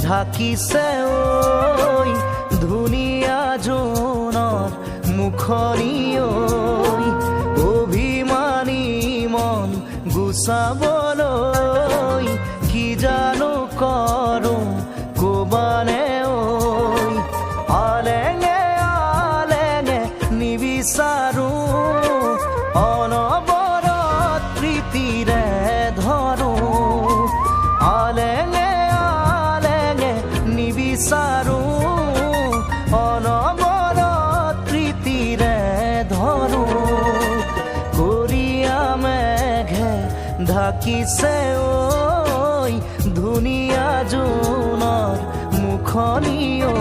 ঢাকিছে ঐ ধুনীয়া জোনৰ মুখনি ঐ অভিমানী মন গুচাবলৈ কি জানো কৰোঁ ক'বানে ঐ আলেঙে আলেঙে নিবিচাৰোঁ অনবৰত প্ৰীতিৰে ধৰোঁ আলেঙে আলেঙে নিবিচাৰোঁ অনবৰত প্ৰীতিৰে ধৰোঁ কৰিয়া মেঘে ঢাকিছে ঐ ধুনীয়া জোনৰ মুখনি ঐ